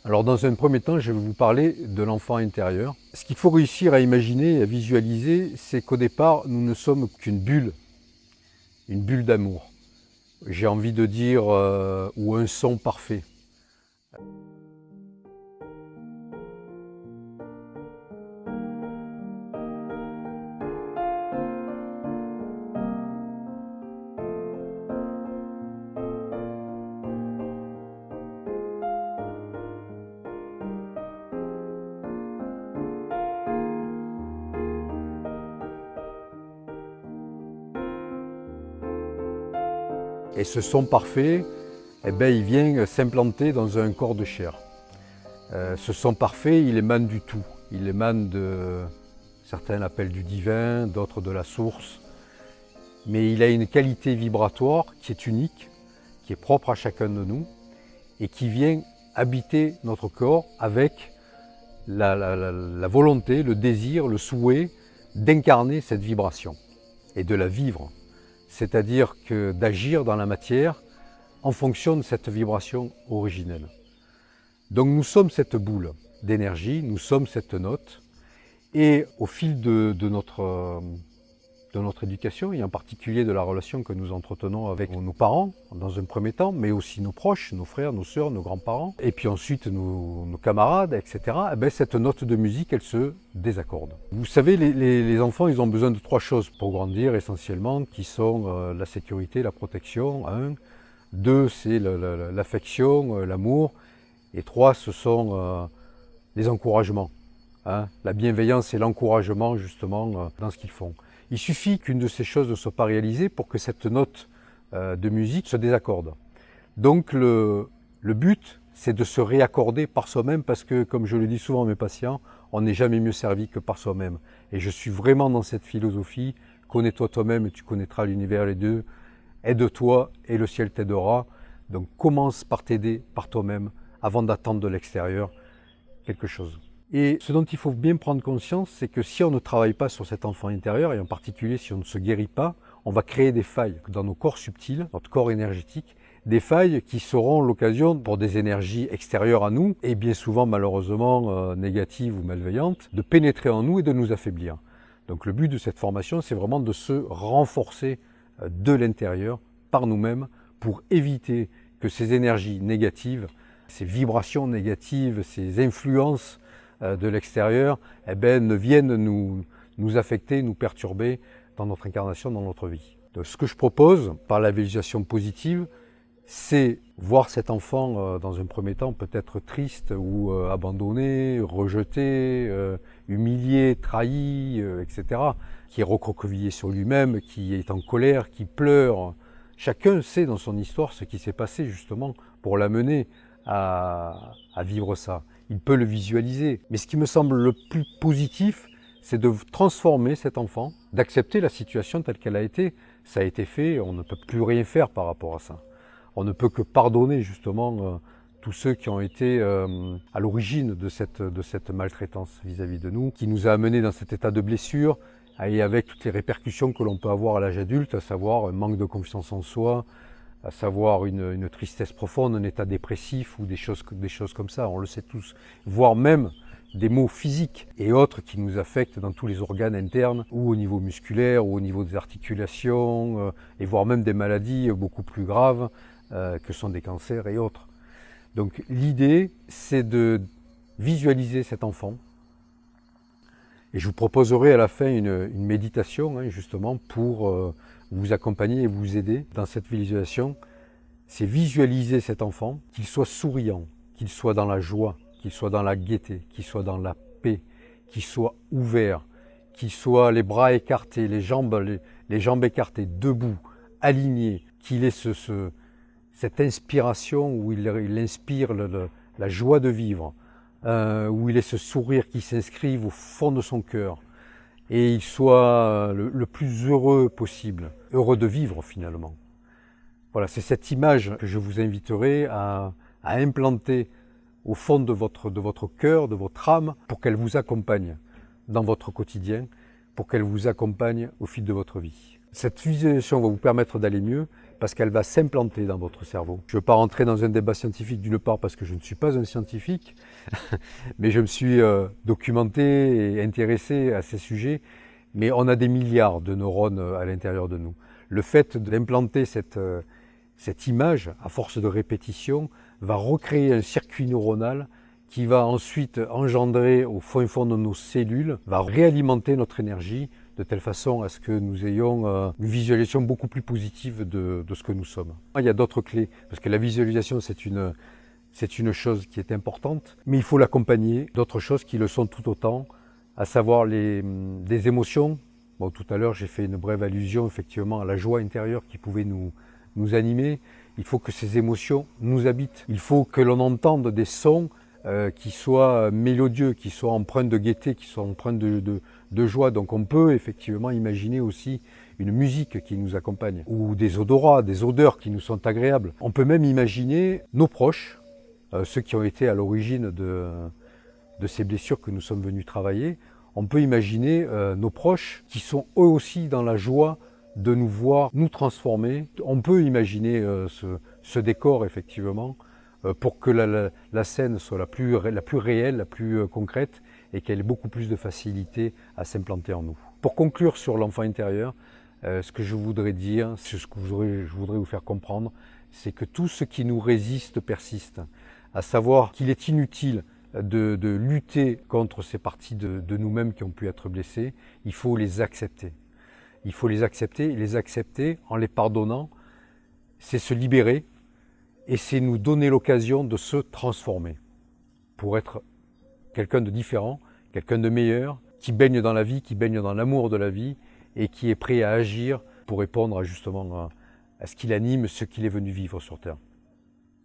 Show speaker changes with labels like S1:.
S1: Alors dans un premier temps, je vais vous parler de l'enfant intérieur. Ce qu'il faut réussir à imaginer et à visualiser, c'est qu'au départ, nous ne sommes qu'une une bulle d'amour. J'ai envie de dire, ou un son parfait. Et ce son parfait, eh ben, il vient s'implanter dans un corps de chair. Ce son parfait, il émane du tout. Il émane de, certains l'appellent du divin, d'autres de la source. Mais il a une qualité vibratoire qui est unique, qui est propre à chacun de nous et qui vient habiter notre corps avec la volonté, le désir, le souhait d'incarner cette vibration et de la vivre. C'est-à-dire que d'agir dans la matière en fonction de cette vibration originelle. Donc nous sommes cette boule d'énergie, nous sommes cette note, et au fil de notre éducation, et en particulier de la relation que nous entretenons avec nos parents, dans un premier temps, mais aussi nos proches, nos frères, nos sœurs, nos grands-parents, et puis ensuite nos camarades, etc., eh bien, cette note de musique, elle se désaccorde. Vous savez, les enfants, ils ont besoin de trois choses pour grandir, essentiellement, qui sont la sécurité, la protection, un. Deux, c'est l'affection, l'amour. Et trois, ce sont les encouragements. Hein, la bienveillance et l'encouragement, justement, dans ce qu'ils font. Il suffit qu'une de ces choses ne soit pas réalisée pour que cette note de musique se désaccorde. Donc le but, c'est de se réaccorder par soi-même parce que, comme je le dis souvent à mes patients, on n'est jamais mieux servi que par soi-même. Et je suis vraiment dans cette philosophie, connais-toi toi-même et tu connaîtras l'univers les deux, aide-toi et le ciel t'aidera. Donc commence par t'aider par toi-même avant d'attendre de l'extérieur quelque chose. Et ce dont il faut bien prendre conscience, c'est que si on ne travaille pas sur cet enfant intérieur, et en particulier si on ne se guérit pas, on va créer des failles dans nos corps subtils, notre corps énergétique, des failles qui seront l'occasion pour des énergies extérieures à nous, et bien souvent malheureusement négatives ou malveillantes, de pénétrer en nous et de nous affaiblir. Donc le but de cette formation, c'est vraiment de se renforcer de l'intérieur par nous-mêmes pour éviter que ces énergies négatives, ces vibrations négatives, ces influences de l'extérieur, eh ben, ne viennent nous affecter, nous perturber dans notre incarnation, dans notre vie. Donc, ce que je propose par la visualisation positive, c'est voir cet enfant dans un premier temps peut-être triste ou abandonné, rejeté, humilié, trahi, etc., qui est recroquevillé sur lui-même, qui est en colère, qui pleure. Chacun sait dans son histoire ce qui s'est passé justement pour l'amener à vivre ça. Il peut le visualiser. Mais ce qui me semble le plus positif, c'est de transformer cet enfant, d'accepter la situation telle qu'elle a été. Ça a été fait, on ne peut plus rien faire par rapport à ça. On ne peut que pardonner justement tous ceux qui ont été à l'origine de cette maltraitance vis-à-vis de nous, qui nous a amenés dans cet état de blessure, et avec toutes les répercussions que l'on peut avoir à l'âge adulte, à savoir un manque de confiance en soi, à savoir une tristesse profonde, un état dépressif ou des choses comme ça, on le sait tous, voire même des maux physiques et autres qui nous affectent dans tous les organes internes ou au niveau musculaire ou au niveau des articulations et voire même des maladies beaucoup plus graves que sont des cancers et autres. Donc l'idée, c'est de visualiser cet enfant et je vous proposerai à la fin une méditation justement pour vous accompagner et vous aider dans cette visualisation. C'est visualiser cet enfant, qu'il soit souriant, qu'il soit dans la joie, qu'il soit dans la gaieté, qu'il soit dans la paix, qu'il soit ouvert, qu'il soit les bras écartés, les jambes écartées, debout, aligné, qu'il ait cette inspiration où il inspire la joie de vivre, où il ait ce sourire qui s'inscrive au fond de son cœur, et il soit le plus heureux possible, heureux de vivre finalement. Voilà, c'est cette image que je vous inviterai à implanter au fond de votre cœur, de votre âme, pour qu'elle vous accompagne dans votre quotidien, pour qu'elle vous accompagne au fil de votre vie. Cette visualisation va vous permettre d'aller mieux, parce qu'elle va s'implanter dans votre cerveau. Je ne veux pas rentrer dans un débat scientifique d'une part parce que je ne suis pas un scientifique, mais je me suis documenté et intéressé à ces sujets. Mais on a des milliards de neurones à l'intérieur de nous. Le fait d'implanter cette image, à force de répétition, va recréer un circuit neuronal qui va ensuite engendrer au fond de nos cellules, va réalimenter notre énergie de telle façon à ce que nous ayons une visualisation beaucoup plus positive de ce que nous sommes. Il y a d'autres clés, parce que la visualisation c'est une chose qui est importante, mais il faut l'accompagner d'autres choses qui le sont tout autant, à savoir des émotions. Bon, tout à l'heure j'ai fait une brève allusion effectivement à la joie intérieure qui pouvait nous animer. Il faut que ces émotions nous habitent. Il faut que l'on entende des sons qui soient mélodieux, qui soient empreints de gaieté, qui soient empreints de joie. Donc on peut effectivement imaginer aussi une musique qui nous accompagne, ou des odorats, des odeurs qui nous sont agréables. On peut même imaginer nos proches, ceux qui ont été à l'origine de ces blessures que nous sommes venus travailler. On peut imaginer nos proches qui sont eux aussi dans la joie de nous voir nous transformer. On peut imaginer ce décor effectivement pour que la scène soit la plus réelle, la plus concrète et qu'elle ait beaucoup plus de facilité à s'implanter en nous. Pour conclure sur l'enfant intérieur, ce que je voudrais dire, ce que je voudrais vous faire comprendre, c'est que tout ce qui nous résiste persiste, à savoir qu'il est inutile de lutter contre ces parties de nous-mêmes qui ont pu être blessées. Il faut les accepter. Il faut les accepter, et les accepter en les pardonnant, c'est se libérer et c'est nous donner l'occasion de se transformer pour être quelqu'un de différent, quelqu'un de meilleur, qui baigne dans la vie, qui baigne dans l'amour de la vie et qui est prêt à agir pour répondre justement à ce qui l'anime, ce qu'il est venu vivre sur Terre.